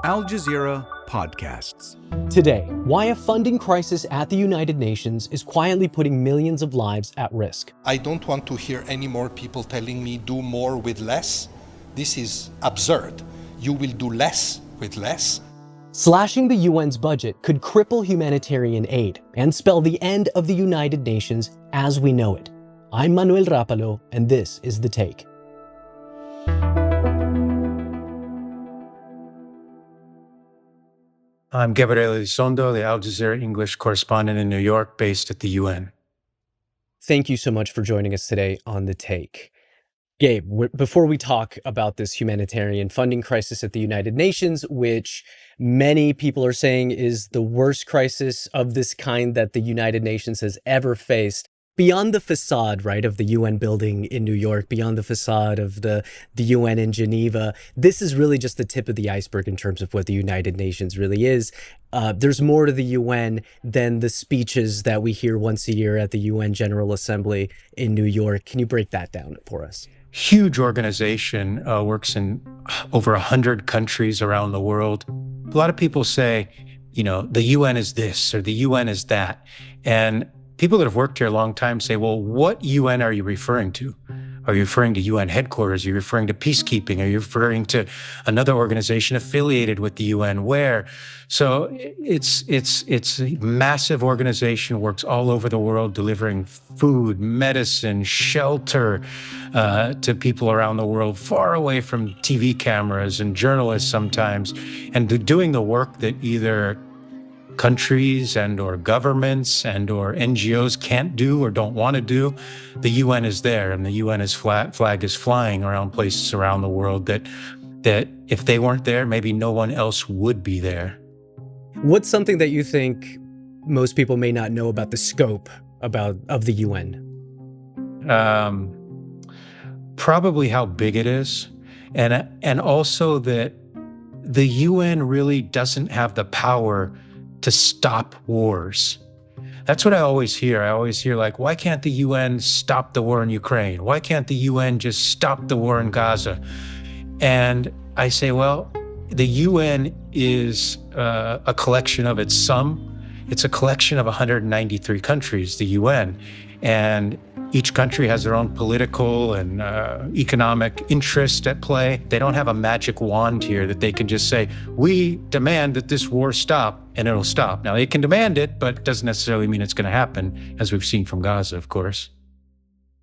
Al Jazeera Podcasts. Today, why a funding crisis at the United Nations is quietly putting millions of lives at risk. I don't want to hear any more people telling me do more with less. This is absurd. You will do less with less. Slashing the UN's budget could cripple humanitarian aid and spell the end of the United Nations as we know it. I'm Manuel Rapalo, and this is The Take. I'm Gabriel Elizondo, the Al Jazeera English correspondent in New York, based at the UN. Thank you so much for joining us today on The Take. Gabe, before we talk about this humanitarian funding crisis at the United Nations, which many people are saying is the worst crisis of this kind that the United Nations has ever faced, beyond the facade, right, of the UN building in New York, beyond the facade of the UN in Geneva, this is really just the tip of the iceberg in terms of what the United Nations really is. There's more to the UN than the speeches that we hear once a year at the UN General Assembly in New York. Can you break that down for us? Huge organization, works in over 100 countries around the world. A lot of people say, the UN is this or the UN is that. And people that have worked here a long time say, well, what UN are you referring to? Are you referring to UN headquarters? Are you referring to peacekeeping? Are you referring to another organization affiliated with the UN? Where? So it's a massive organization, works all over the world, delivering food, medicine, shelter to people around the world, far away from TV cameras and journalists sometimes, and doing the work that either countries and or governments and or NGOs can't do or don't want to do. The UN is there, and the UN's flag is flying around places around the world that if they weren't there, maybe no one else would be there. What's something that you think most people may not know about the scope of the UN? Probably how big it is, and also that the UN really doesn't have the power to stop wars. That's what I always hear. I always hear, like, why can't the UN stop the war in Ukraine? Why can't the UN just stop the war in Gaza? And I say, well, the UN is a collection of its sum. It's a collection of 193 countries, the UN. And each country has their own political and economic interest at play. They don't have a magic wand here that they can just say, we demand that this war stop, and it'll stop. Now, they can demand it, but it doesn't necessarily mean it's going to happen, as we've seen from Gaza, of course.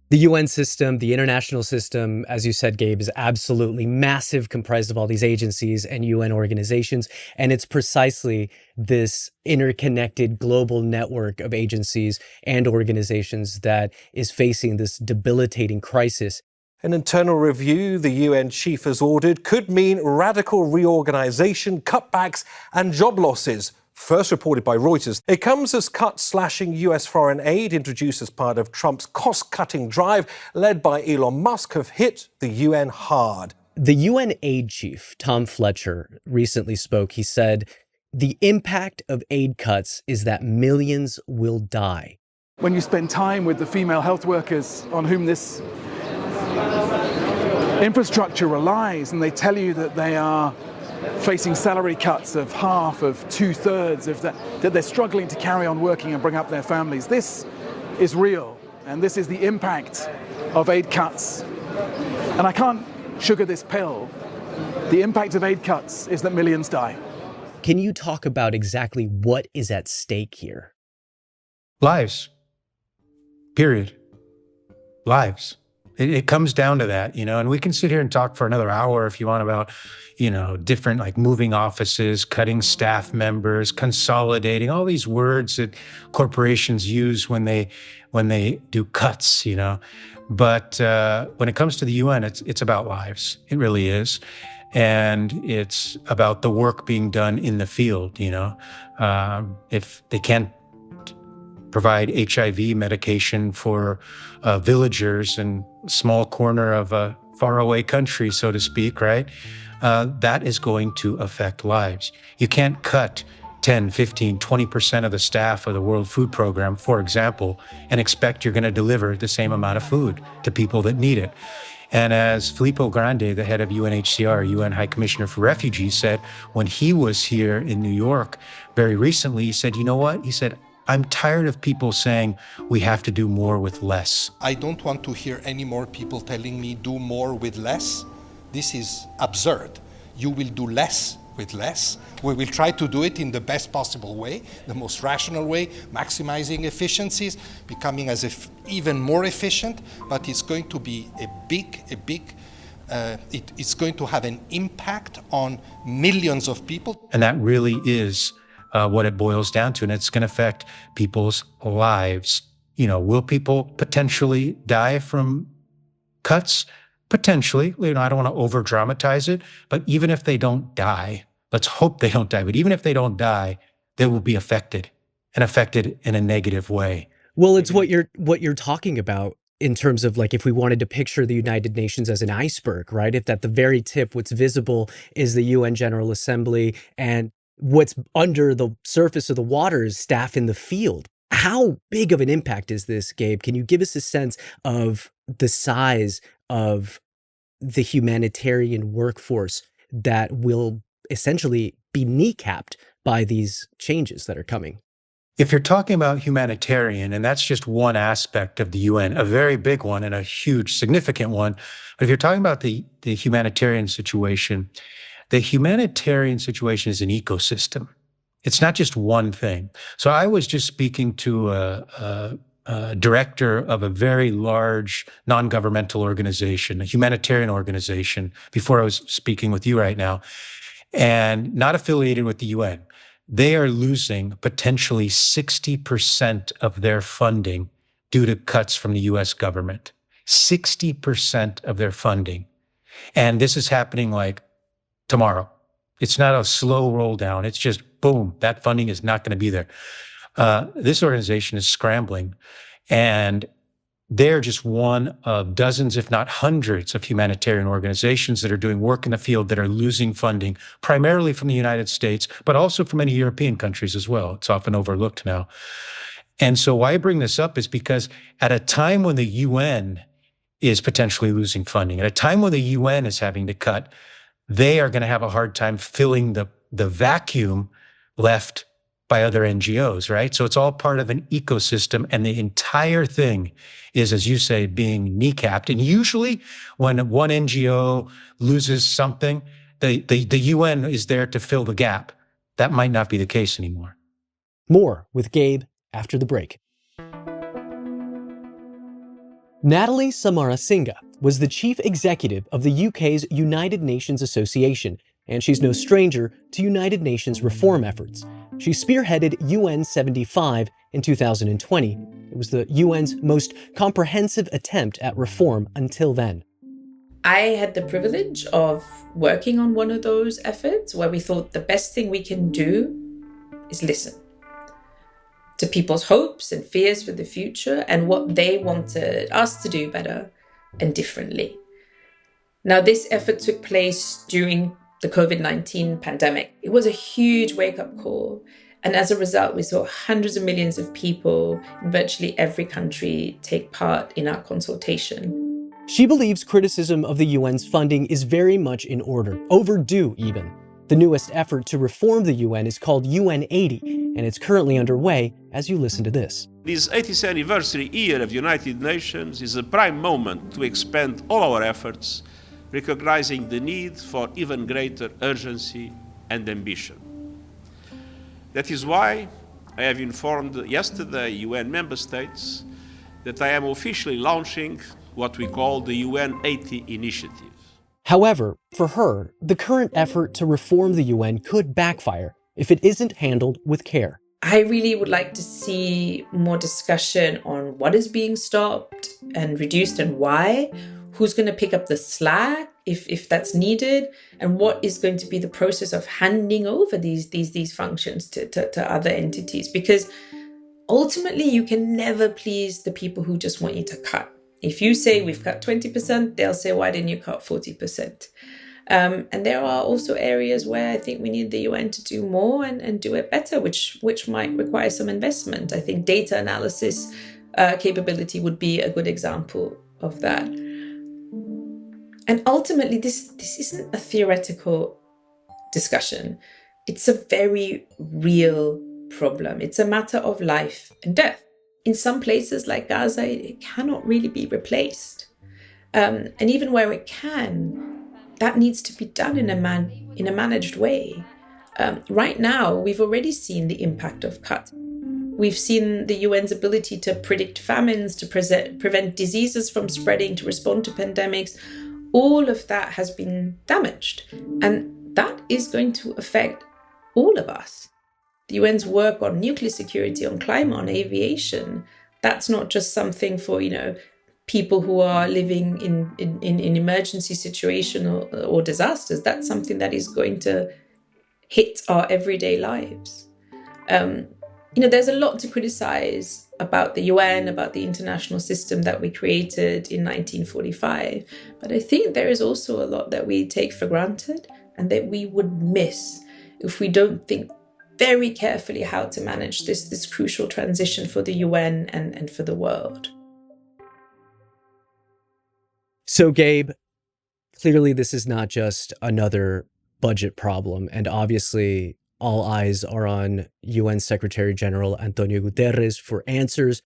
The UN system, the international system, as you said, Gabe, is absolutely massive, comprised of all these agencies and UN organizations. And it's precisely this interconnected global network of agencies and organizations that is facing this debilitating crisis. An internal review the UN chief has ordered could mean radical reorganization, cutbacks and job losses. First reported by Reuters, it comes as cuts slashing US foreign aid introduced as part of Trump's cost-cutting drive led by Elon Musk have hit the UN hard. The UN aid chief, Tom Fletcher, recently spoke. He said, the impact of aid cuts is that millions will die. When you spend time with the female health workers on whom this infrastructure relies, and they tell you that they are facing salary cuts of half, of 2/3, of that they're struggling to carry on working and bring up their families. This is real, and this is the impact of aid cuts. And I can't sugar this pill. The impact of aid cuts is that millions die. Can you talk about exactly what is at stake here? Lives. Period. Lives. It comes down to that, and we can sit here and talk for another hour if you want about, different, like, moving offices, cutting staff members, consolidating, all these words that corporations use when they do cuts, But when it comes to the UN, it's about lives. It really is. And it's about the work being done in the field, If they can't provide HIV medication for villagers in a small corner of a faraway country, so to speak, right? That is going to affect lives. You can't cut 10, 15, 20% of the staff of the World Food Program, for example, and expect you're going to deliver the same amount of food to people that need it. And as Filippo Grandi, the head of UNHCR, UN High Commissioner for Refugees, said when he was here in New York very recently, he said, you know what? He said, I'm tired of people saying we have to do more with less. I don't want to hear any more people telling me do more with less. This is absurd. You will do less with less. We will try to do it in the best possible way, the most rational way, maximizing efficiencies, becoming even more efficient, but it's going to be it's going to have an impact on millions of people. And that really is what it boils down to, and it's going to affect people's lives. You know, will people potentially die from cuts? Potentially. You know, I don't want to over dramatize it, but even if they don't die, let's hope they don't die, but even if they don't die, they will be affected, and affected in a negative way. Well, it's what you're talking about in terms of, like, if we wanted to picture the United Nations as an iceberg, right? If at the very tip, what's visible is the UN General Assembly, and what's under the surface of the water is staff in the field. How big of an impact is this, Gabe? Can you give us a sense of the size of the humanitarian workforce that will essentially be kneecapped by these changes that are coming? If you're talking about humanitarian, and that's just one aspect of the UN, a very big one and a huge, significant one, but if you're talking about the humanitarian situation is an ecosystem. It's not just one thing. So I was just speaking to a director of a very large non-governmental organization, a humanitarian organization, before I was speaking with you right now, and not affiliated with the UN. They are losing potentially 60% of their funding due to cuts from the US government. 60% of their funding. And this is happening like tomorrow. It's not a slow roll down. It's just boom, that funding is not going to be there. This organization is scrambling, and they're just one of dozens, if not hundreds, of humanitarian organizations that are doing work in the field that are losing funding, primarily from the United States, but also from many European countries as well. It's often overlooked now. And so why I bring this up is because at a time when the UN is potentially losing funding, at a time when the UN is having to cut, they are going to have a hard time filling the vacuum left by other NGOs, right? So it's all part of an ecosystem, and the entire thing is, as you say, being kneecapped. And usually when one NGO loses something, the UN is there to fill the gap. That might not be the case anymore. More with Gabe after the break. Natalie Samarasinghe was the chief executive of the UK's United Nations Association, and she's no stranger to United Nations reform efforts. She spearheaded UN 75 in 2020. It was the UN's most comprehensive attempt at reform until then. I had the privilege of working on one of those efforts where we thought the best thing we can do is listen to people's hopes and fears for the future and what they wanted us to do better and differently. Now, this effort took place during the COVID-19 pandemic. It was a huge wake-up call. And as a result, we saw hundreds of millions of people in virtually every country take part in our consultation. She believes criticism of the UN's funding is very much in order, overdue even. The newest effort to reform the UN is called UN 80, and it's currently underway as you listen to this. This 80th anniversary year of United Nations is a prime moment to expand all our efforts, recognizing the need for even greater urgency and ambition. That is why I have informed yesterday UN member states that I am officially launching what we call the UN 80 initiative. However, for her, the current effort to reform the UN could backfire if it isn't handled with care. I really would like to see more discussion on what is being stopped and reduced and why, who's going to pick up the slack if that's needed, and what is going to be the process of handing over these functions to other entities. Because ultimately, you can never please the people who just want you to cut. If you say we've cut 20%, they'll say, why didn't you cut 40%? And there are also areas where I think we need the UN to do more and do it better, which might require some investment. I think data analysis capability would be a good example of that. And ultimately, this isn't a theoretical discussion. It's a very real problem. It's a matter of life and death. In some places like Gaza, it cannot really be replaced. And even where it can, that needs to be done in a managed way. Right now, we've already seen the impact of cuts. We've seen the UN's ability to predict famines, to prevent diseases from spreading, to respond to pandemics. All of that has been damaged. And that is going to affect all of us. The UN's work on nuclear security, on climate, on aviation, that's not just something for, people who are living in emergency situation or disasters. That's something that is going to hit our everyday lives. There's a lot to criticize about the UN, about the international system that we created in 1945. But I think there is also a lot that we take for granted and that we would miss if we don't think very carefully how to manage this crucial transition for the UN and for the world. So, Gabe, clearly this is not just another budget problem, and obviously all eyes are on UN Secretary General Antonio Guterres for answers.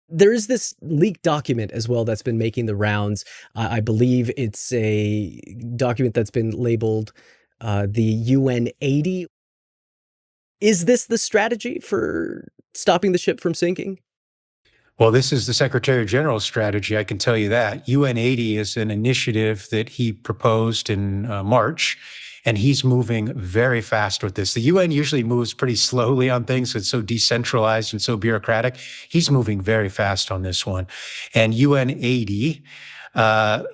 There is this leaked document as well that's been making the rounds. I believe it's a document that's been labeled the UN 80. Is this the strategy for stopping the ship from sinking? Well, this is the Secretary General's strategy, I can tell you that. UN 80 is an initiative that he proposed in March, and he's moving very fast with this. The UN usually moves pretty slowly on things. It's so decentralized and so bureaucratic. He's moving very fast on this one. And UN 80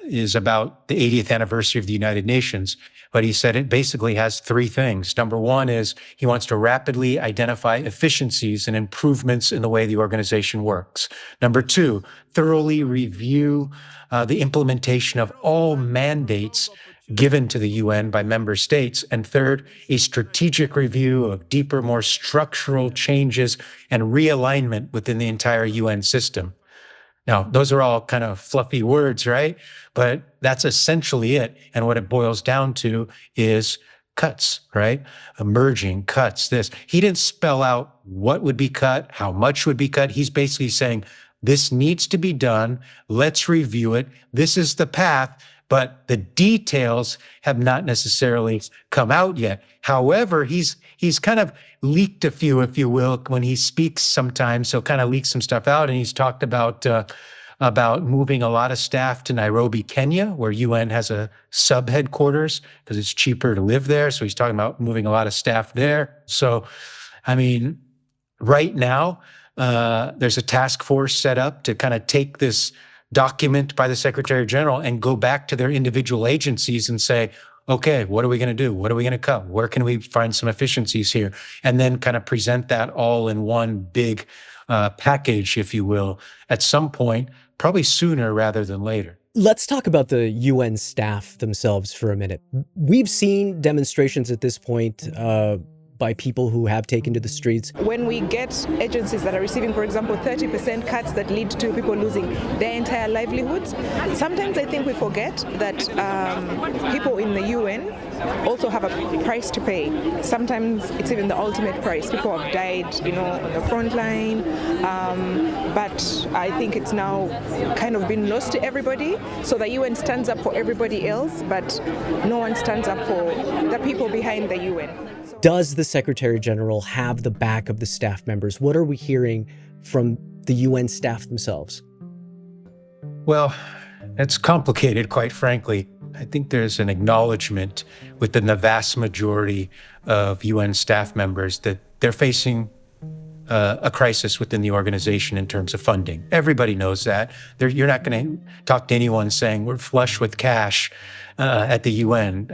is about the 80th anniversary of the United Nations. But he said it basically has three things. Number one is he wants to rapidly identify efficiencies and improvements in the way the organization works. Number two, thoroughly review the implementation of all mandates given to the UN by member states. And third, a strategic review of deeper, more structural changes and realignment within the entire UN system. Now, those are all kind of fluffy words, right? But that's essentially it. And what it boils down to is cuts, right? Emerging cuts, this. He didn't spell out what would be cut, how much would be cut. He's basically saying, this needs to be done. Let's review it. This is the path, but the details have not necessarily come out yet. However, he's kind of leaked a few, if you will, when he speaks sometimes. So kind of leaks some stuff out, and he's talked about moving a lot of staff to Nairobi, Kenya, where UN has a sub headquarters because it's cheaper to live there. So he's talking about moving a lot of staff there. So, I mean, right now, there's a task force set up to kind of take this document by the Secretary General and go back to their individual agencies and say, okay, what are we going to do? What are we going to cut? Where can we find some efficiencies here? And then kind of present that all in one big package, if you will, at some point, probably sooner rather than later. Let's talk about the UN staff themselves for a minute. We've seen demonstrations at this point by people who have taken to the streets. When we get agencies that are receiving, for example, 30% cuts that lead to people losing their entire livelihoods, sometimes I think we forget that people in the UN also have a price to pay. Sometimes it's even the ultimate price. People have died, on the front line, but I think it's now kind of been lost to everybody. So the UN stands up for everybody else, but no one stands up for the people behind the UN. Does the Secretary General have the back of the staff members? What are we hearing from the UN staff themselves? Well, it's complicated, quite frankly. I think there's an acknowledgement within the vast majority of UN staff members that they're facing a crisis within the organization in terms of funding. Everybody knows that. You're not going to talk to anyone saying we're flush with cash at the UN.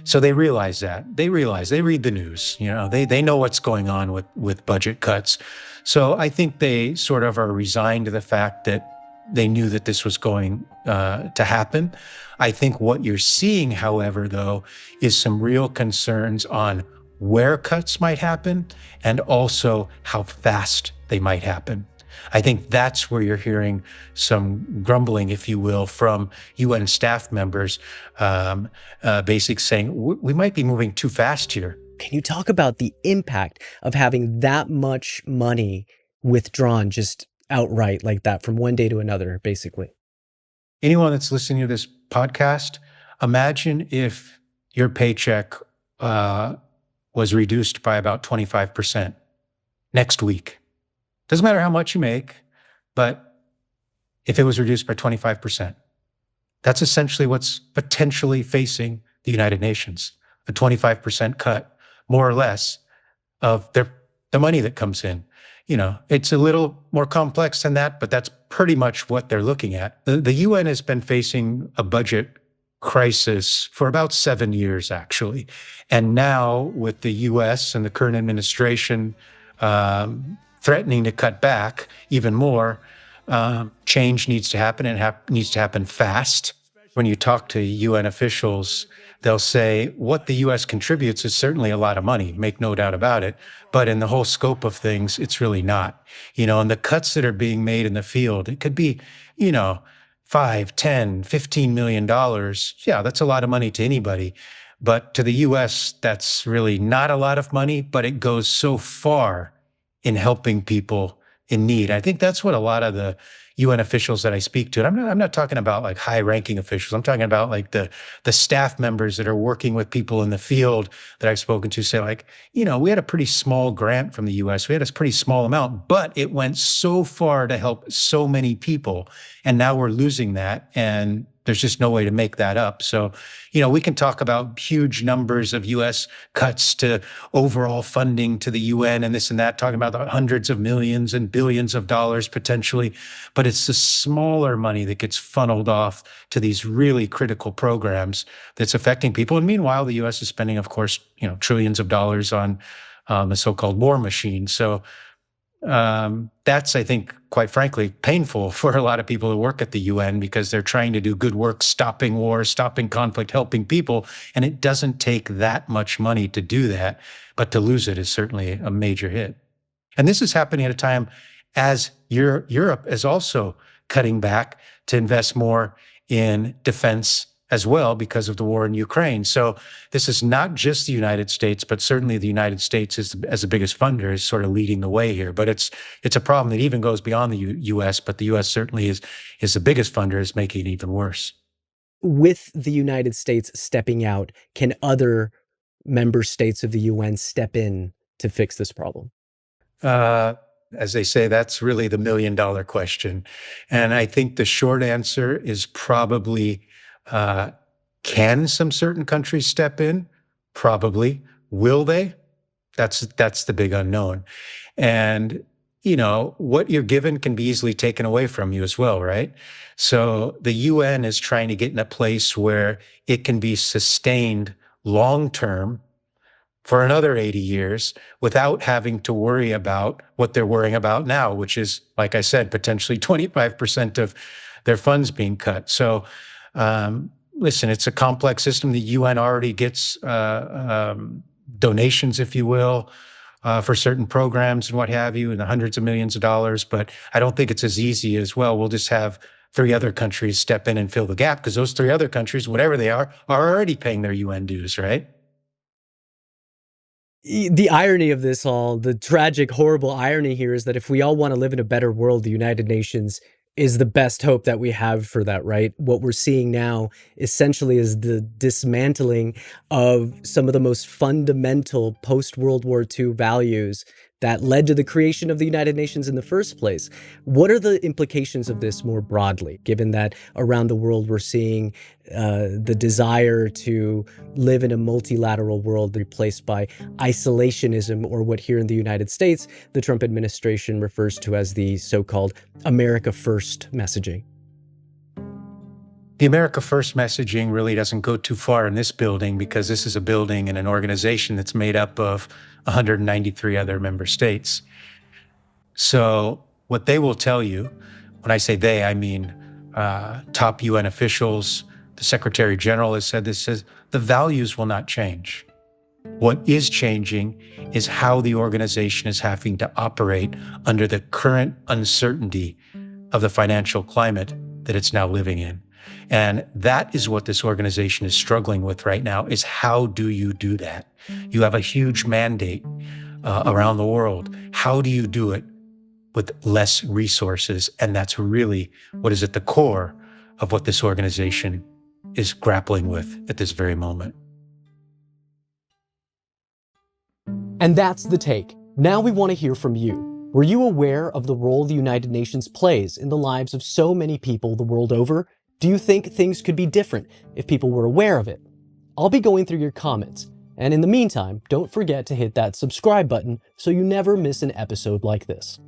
So they realize that. They read the news. They know what's going on with budget cuts. So I think they sort of are resigned to the fact that they knew that this was going to happen. I think what you're seeing, however, though, is some real concerns on where cuts might happen and also how fast they might happen. I think that's where you're hearing some grumbling, if you will, from UN staff members, basically saying, we might be moving too fast here. Can you talk about the impact of having that much money withdrawn just outright like that from one day to another, basically? Anyone that's listening to this podcast, imagine if your paycheck was reduced by about 25% next week. Doesn't matter how much you make, but if it was reduced by 25%, that's essentially what's potentially facing the United Nations, a 25% cut, more or less, of the money that comes in. It's a little more complex than that, but that's pretty much what they're looking at. The UN has been facing a budget crisis for about 7 years, actually. And now with the US and the current administration threatening to cut back even more, change needs to happen, and needs to happen fast. When you talk to UN officials, they'll say what the US contributes is certainly a lot of money, make no doubt about it. But in the whole scope of things, it's really not. And the cuts that are being made in the field, it could be, $5, $10, $15 million. Yeah, that's a lot of money to anybody. But to the US, that's really not a lot of money, but it goes so far in helping people in need. I think that's what a lot of the UN officials that I speak to, and I'm not talking about like high-ranking officials. I'm talking about like the staff members that are working with people in the field that I've spoken to say like, we had a pretty small grant from the US. We had a pretty small amount, but it went so far to help so many people. And now we're losing that. And there's just no way to make that up. So, we can talk about huge numbers of US cuts to overall funding to the UN and this and that, talking about the hundreds of millions and billions of dollars potentially, but it's the smaller money that gets funneled off to these really critical programs that's affecting people. And meanwhile, the US is spending, of course, trillions of dollars on the so-called war machine. So that's, I think, quite frankly, painful for a lot of people who work at the UN because they're trying to do good work, stopping war, stopping conflict, helping people. And it doesn't take that much money to do that, but to lose it is certainly a major hit. And this is happening at a time as Europe is also cutting back to invest more in defense as well because of the war in Ukraine. So this is not just the United States, but certainly the United States as the biggest funder is sort of leading the way here. But it's a problem that even goes beyond the U.S., but the U.S. certainly is the biggest funder, is making it even worse. With the United States stepping out, can other member states of the UN step in to fix this problem? As they say, that's really the million-dollar question. And I think the short answer is probably, can some certain countries step in? Probably. Will they? That's the big unknown. And, what you're given can be easily taken away from you as well, right? So the UN is trying to get in a place where it can be sustained long-term for another 80 years without having to worry about what they're worrying about now, which is, like I said, potentially 25% of their funds being cut. So, listen, it's a complex system. The UN already gets donations, if you will, for certain programs and what have you, in the hundreds of millions of dollars. But I don't think it's as easy as, well, we'll just have 3 other countries step in and fill the gap, because those 3 other countries, whatever they are already paying their UN dues, right? The irony of this all, the tragic, horrible irony here is that if we all want to live in a better world, the United Nations is the best hope that we have for that, right? What we're seeing now essentially is the dismantling of some of the most fundamental post-World War II values that led to the creation of the United Nations in the first place. What are the implications of this more broadly, given that around the world we're seeing the desire to live in a multilateral world replaced by isolationism, or what here in the United States, the Trump administration refers to as the so-called America First messaging? The America First messaging really doesn't go too far in this building, because this is a building and an organization that's made up of 193 other member states. So what they will tell you, when I say they, I mean top UN officials, the Secretary General has said this, says the values will not change. What is changing is how the organization is having to operate under the current uncertainty of the financial climate that it's now living in. And that is what this organization is struggling with right now, is how do you do that? You have a huge mandate around the world. How do you do it with less resources? And that's really what is at the core of what this organization is grappling with at this very moment. And that's The Take. Now we want to hear from you. Were you aware of the role the United Nations plays in the lives of so many people the world over? Do you think things could be different if people were aware of it? I'll be going through your comments. And in the meantime, don't forget to hit that subscribe button so you never miss an episode like this.